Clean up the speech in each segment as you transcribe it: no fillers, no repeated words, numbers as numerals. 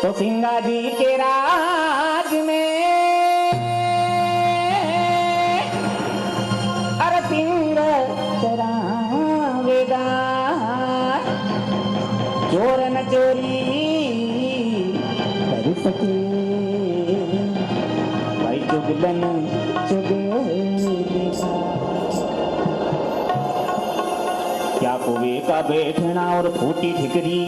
तो सिंगा जी के राज में अरे सिंह चरावेगा, चोर न चोरी कर सके, भाई चुगलन चुगलेगा। क्या कुएं का बैठना और फूटी ठिकरी,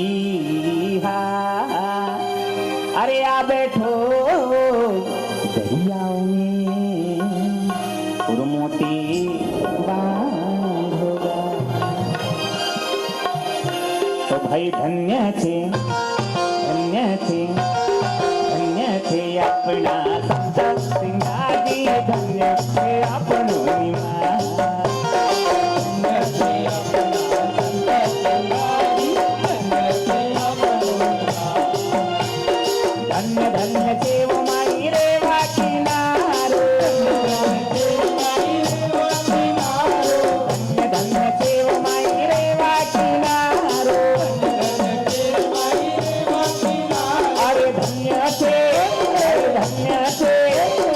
अरे आ बैठो दरियाओं में और मोती बांध होगा। तो भाई धन्य छे अपना संत सिंगाजी, धन्य छे अपनो निवास। धन्य धन्य छे वो माई रेवा किनारो, धन्य धन्य छे वो माई रेवा किनारो। अरे धन्य छे,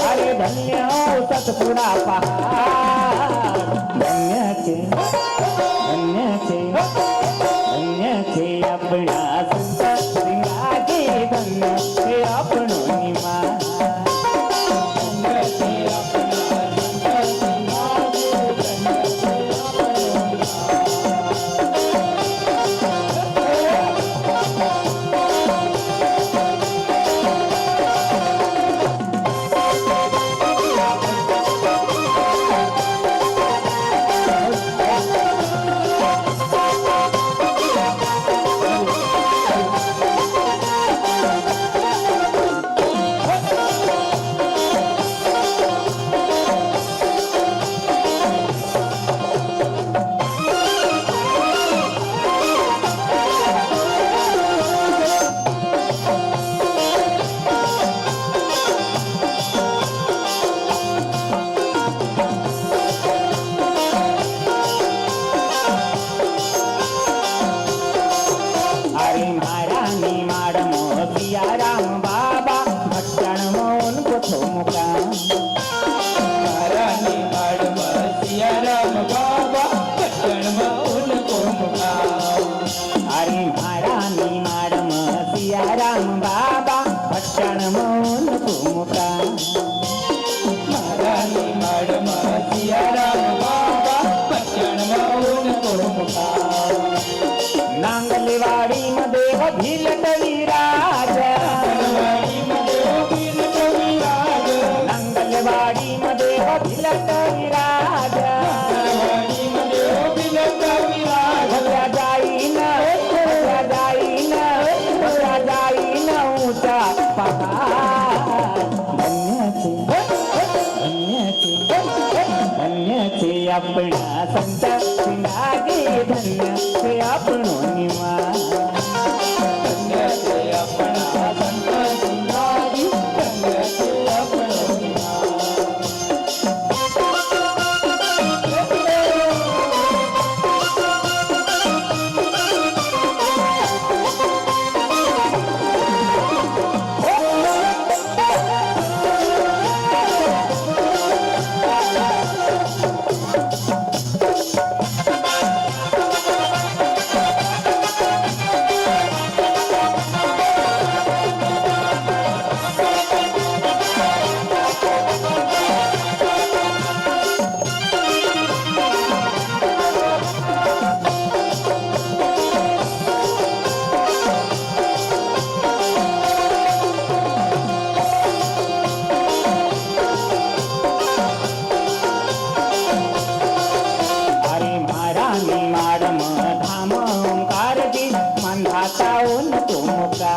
अरे धन्य हो सतपुड़ा पहाड़। धन्य छे अपना संत सिंगाजी, धन्य छे अपनो निवास। राम बाबा भट्टन मोहन को ठुमका, महारानी मैडम सिया राम बाबा भट्टन मोहन को मुका। अरे महारानी मैडम सिया राम बाबा भट्टन मोहन को मुका। महारानी मैडम सिया राम बाबा भट्टन मोहन को मुका। नांगलवाडी मध्ये भिलटली राजा, नांगलवाडी मध्ये भिलटली राजा। जाईन ऊंचा पहाड़। धन्य छे अपना संत सिंगाजी, धन्य छे अपनो निवास। धन्य छे अपना संत सिंगाजी, धन्य छे अपनो निवास। माताओं को मुका।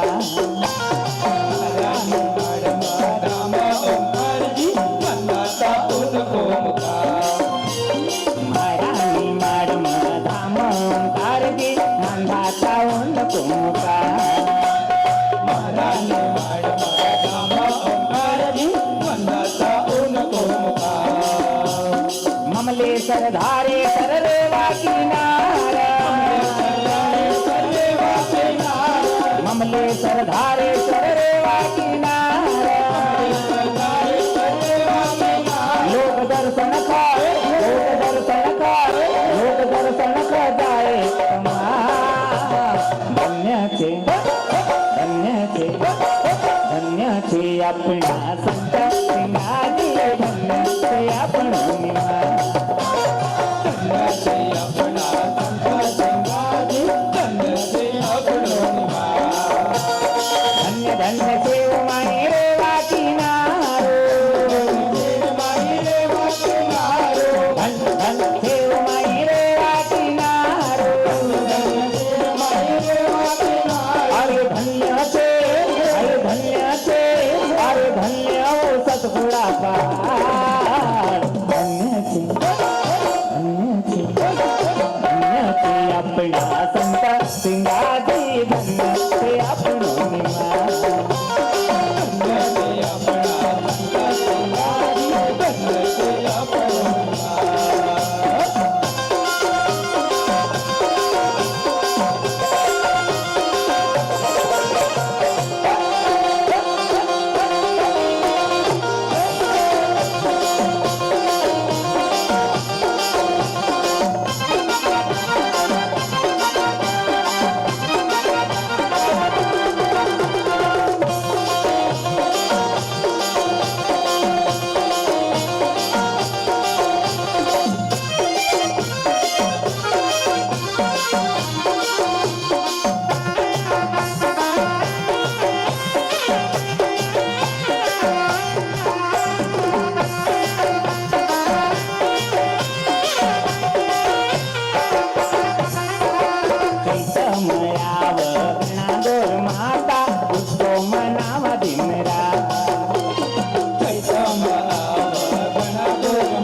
महारानी मैडम राम ओंकार जी माताओं को मुका। महारानी मैडम धाम ओंकार जी माताओं को मुका। महारानी मैडम राम ओंकार जी माताओं को मुका। ममलेश्वर धारे कर रेवा किनारा, ममलेश्वर धारे कर लोक दर्शन कर जाए धन्याचे आपणा संत सिंगाजी धन्याचे आपण धन्य धन्य देव माई रे वाटिनारो धन्य धन्य देव माई रे वाटिनारो अरे धन्य हो सतगुणा पार धन्याचे आपणा संत सिंगाजी धन्याचे आपण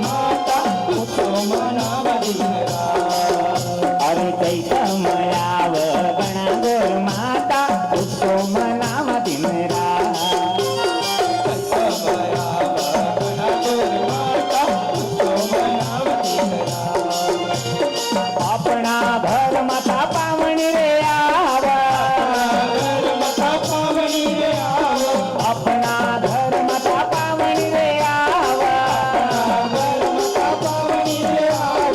माता उसको मनावा दिनरा अरे कैसा मयाव गणागोर माता उसको मनावा दिनरा अपना धर्मता पावन रे आवा अपना धर्मता पावन रे आवा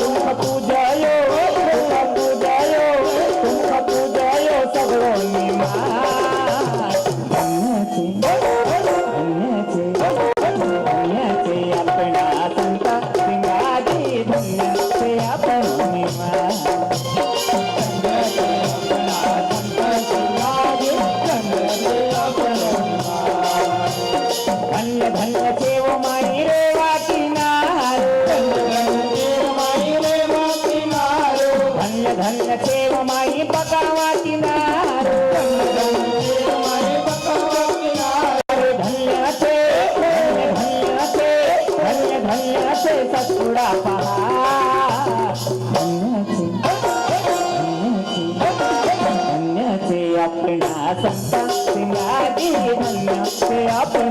तुम पूजयो सगळो निमार धन्याचे आपणा संत सिंगाजी धन्याचे आपण निमार धन्य धन्य देव माई रे वाटिनारो धन्य धन्य देव माई पका वाटिनारो धन्याचे सतगुणा पहार धन्याचे आपणा संत सिंगाजी धन्याचे आपण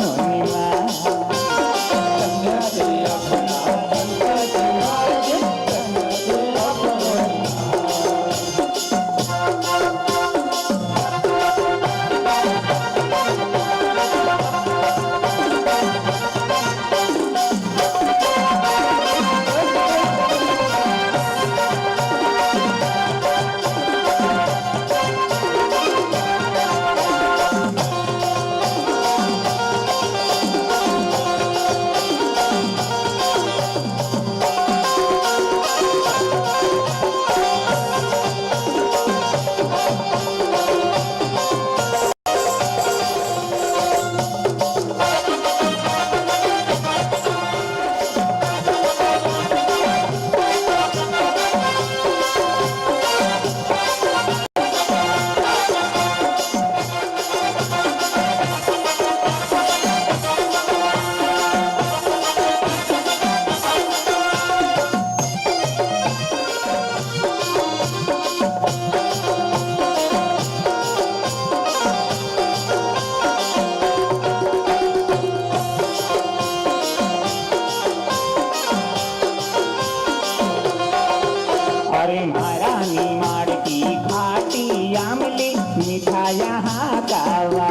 अरे महारानी माड़की खाटी आमली मिठाया हाँ कावा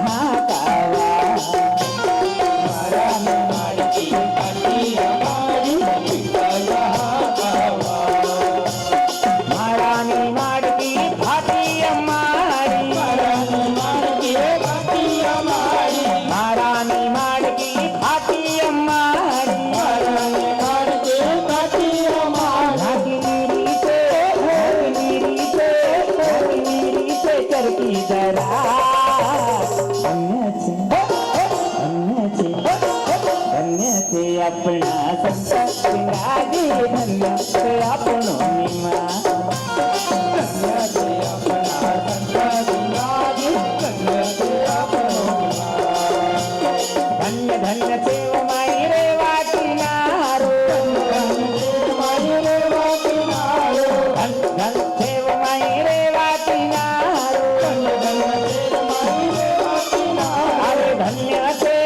हाकावा माराने माडकी पाटी आमारी पिकाया गावा मारानी माडकी फाटी अम्मारी माराने माडकी पाटी आमारी मारानी माडकी फाटी अम्मारी माराने माडकी पाटी आमारी नीरीचे चरकी जरा धन्याचे आपणा संत सिंगाजी धन्य ते आपण निमा कन्याचे अपना संताजी कन्याचे अपना धन्य धन्य सेव माई रे वाटिनारो माई रे वाटिनारो धन्य धन्य सेव माई रे वाटिनारो अरे धन्य से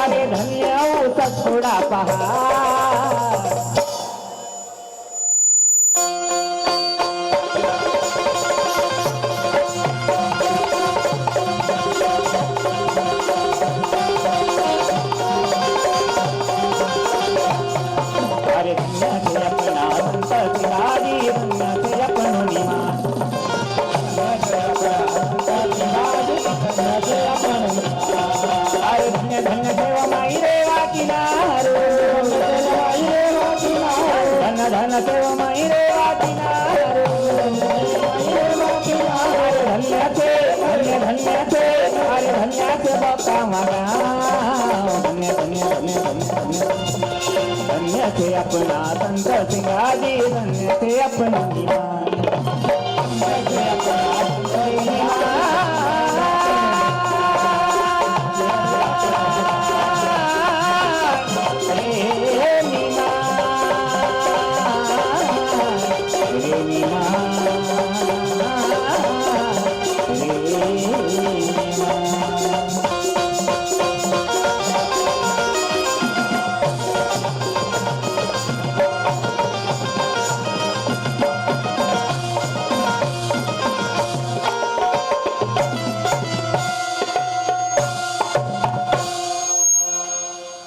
अरे धन्य थोडा पहा अरे धन्याचे अपना संत सिंगाजी धन्याचे आपण निमा अरे धन्य धन्य सेव माई रे वाटिनारो धन धन सेव माई रे वाटिनारो अरे धन्याचे अरे धन्याचे बाप्पा मागा धन्य धन्य धन्य धन्य धन्य धन्याचे अपना संत सिंगाजी धन्याचे आपण निमा धन्याचे अपना संत निमा